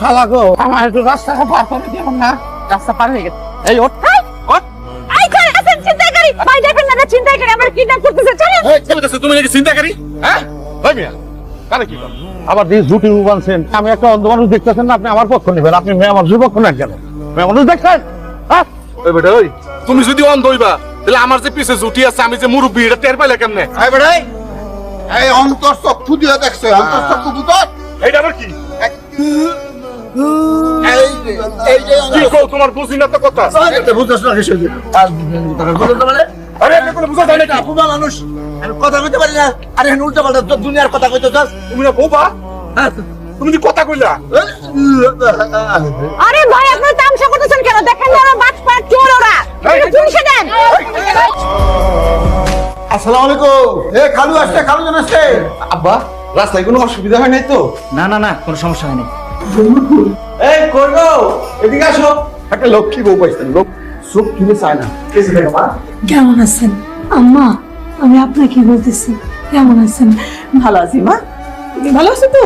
খালা গো, আমার একটু রাস্তাটা পার করে দিও না। রাস্তা পার হয়ে গেছে। এই ওঠ ওঠ। এই কই আছেন চিন্তাকারী? ভাই দেখেন না চিন্তাকারী আমার কিডন্যাপ করতেছে। চলেন। এই কি বলতেছ তুমি নাকি চিন্তাকারী? হ্যাঁ ওই মিয়া কারে কি বল? আবার দিয়ে জুটি বানছেন। আমি একটা অন্ধ মানুষ দেখতেছেন না, আপনি আমার পক্ষ নেবেন। আপনি মেয়ে মানুষের পক্ষ নেন কেন? মেয়ে মানুষ দেখছেন? হ্যাঁ ওই বেটা ওই তুমি যদি অন্ধ হইবা তাহলে আমার যে পিছে জুটি আছে আমি যে মুরব্বি এটা টের পাইলে কেমনে? এই বেড়াই এই অন্তর চক্ষু দিয়ে দেখছে অন্তর চক্ষু বুঝত এইটা আবার কি? এই যে কি কও তোমার বুঝি না তো কথা? বুঝছ না কিছু আরে এমনি করে বুঝা যায় নাকি? আপু মানুষ আমি কথা কইতে পারি না আরে উল্টা পাল্টা তো দুনিয়ার কথা কইতে চাস তুমি না বোবা? তুমি কি কথা কইলা? আরে ভাই আপনি তামসা করতেছেন কেন? দেখেন না ওরা বাটপার চোর ওরা। একটু পুলিশে দেন। আসসালামু আলাইকুম এ খালু আসছে খালু জন আসছে আব্বা, রাস্তায় কোনো অসুবিধা হয় নাই তো? না না না কোনো সমস্যা হয়নি। এই করবো, এদিকে আসো। একটা লক্ষ্মী বউ পাইছেন, লোক চোখ কিনে চায় না। কেমন আছেন আম্মা? আমি আপনাকে বলতেছি কেমন আছেন? ভালো আছি মা। তুমি ভালো আছো তো?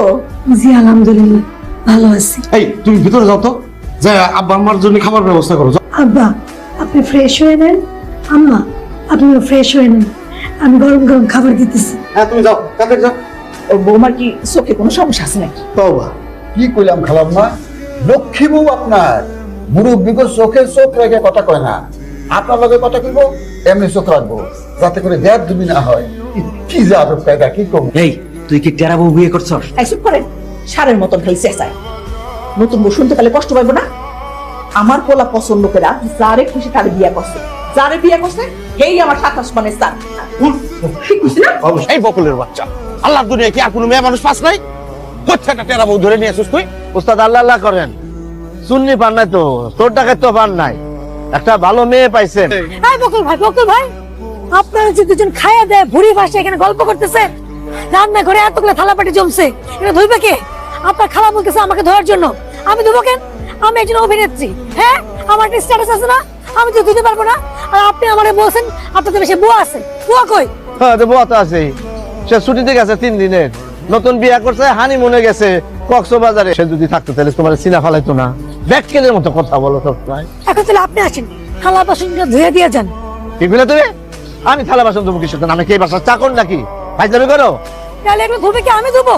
জি আলহামদুলিল্লাহ ভালো আছি। এই তুমি ভিতরে যাও তো, যা আব্বা আম্মার জন্য খাবার ব্যবস্থা করো। যাও। আব্বা আপনি ফ্রেশ হয়ে নেন, আম্মা আপনিও ফ্রেশ হয়ে নেন, আমি গরম গরম খাবার দিতেছি। হ্যাঁ তুমি যাও, তাদের যাও। ওর বৌমার কি চোখে কোনো সমস্যা আছে নাকি? তওবা কি কইলাম খালাম্মা লক্ষ্মী বউ আপনার মুরব্বিকে চোখে চোখ রেখে কথা কয় না আপনার লগে কথা কইব এমনি চোখ রাখবো যাতে করে দেড় দুমি না হয় কি যে আদব কায়দা কি কম এই তুই কি টেরা বউ বিয়ে করছস? এই চুপ করেন। সারের মতন খালি চেঁচায়। নতুন বউ শুনতে পেলে কষ্ট পাইবো না? আমার পোলা পছন্দ করে যারে খুশি তারে বিয়া করছে, যারে বিয়া করছে এই আমার 27 মানের স্থান। ঠিক বুঝছি না? এই বকুলের বাচ্চা, আল্লাহর দুনিয়ায় কি আর কোনো মেয়ে মানুষ পাস নাই? প্রত্যেকটা টেরা বউ ধরে নিয়ে আসিস তুই। উস্তাদ আল্লাহ আল্লাহ করেন, সুন্নি পান নাই তো, তোর টাকায় তো পান নাই, একটা ভালো মেয়ে পাইছেন। এই বকুল ভাই আপনারা যে দুজন খায়া দেয় ভুড়ি ভাসে এখানে গল্প করতেছে, রান্না ঘরে এতগুলো থালাপাটি জমছে, এটা ধুইবে কে? আপনার খালা বলতেছে আমাকে ধোয়ার জন্য, আমি ধুবো কেন? আমি একজন অভিনেত্রী, হ্যাঁ আমার একটা স্ট্যাটাস আছে না, আমি তো ধুতে পারবো না। আর আপনি আমারে বলছেন আপনাদের বেশি বুয়া আছে, বুয়া কই? হ্যাঁ তো বউ তো আছেই, সে ছুটিতে গেছে 3 দিনের, নতুন বিয়া করছে, হানিমুনে গেছে কক্সবাজারে। সে যদি থাকতো তাহলে তোমার চিনা ফালাইতো না। ব্যাটকেলের মতো কথা বলো তো ভাই। এখন তাহলে আপনি আসেন, থালা বাসনটা ধুয়ে দিয়ে যান। কি বলে তুমি? আমি থালা বাসন দেবো কিসের জন্য? আমি কি এই বাসার চাকর নাকি? ফাইজলামি করো। তাহলে এগুলো ধুবে কি আমি ধুবো?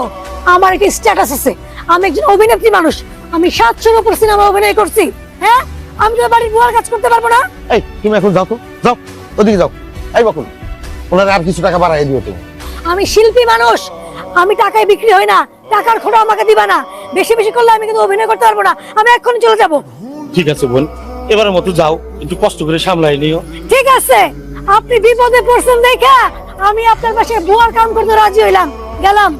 আমার একটা স্ট্যাটাস আছে, আমি একজন অভিনেত্রী মানুষ, আমি 700 উপর সিনেমা অভিনয় করছি, হ্যাঁ আমি তো বাড়ির বুয়ার কাজ করতে পারবো না? এই তুমি এখন যাও তো, যাও ওদিকে যাও। এই বকুল, ওনার আর কিছু টাকা বাড়াই দিও তুমি। আমি শিল্পী মানুষ, আমি টাকায় বিক্রি হই না, টাকার খোটা আমাকে দিবা না। বেশি বেশি করলে আমি কিন্তু অভিনয় করতে পারবো না, আমি এক্ষুনি চলে যাব। ঠিক আছে বোন, এবারের মতো যাও, একটু কষ্ট করে সামলাই নিও। ঠিক আছে, আপনি বিপদে পড়ছেন দেখা আমি আপনার পাশে বুয়ার কাম করতে রাজি হইলাম, গেলাম।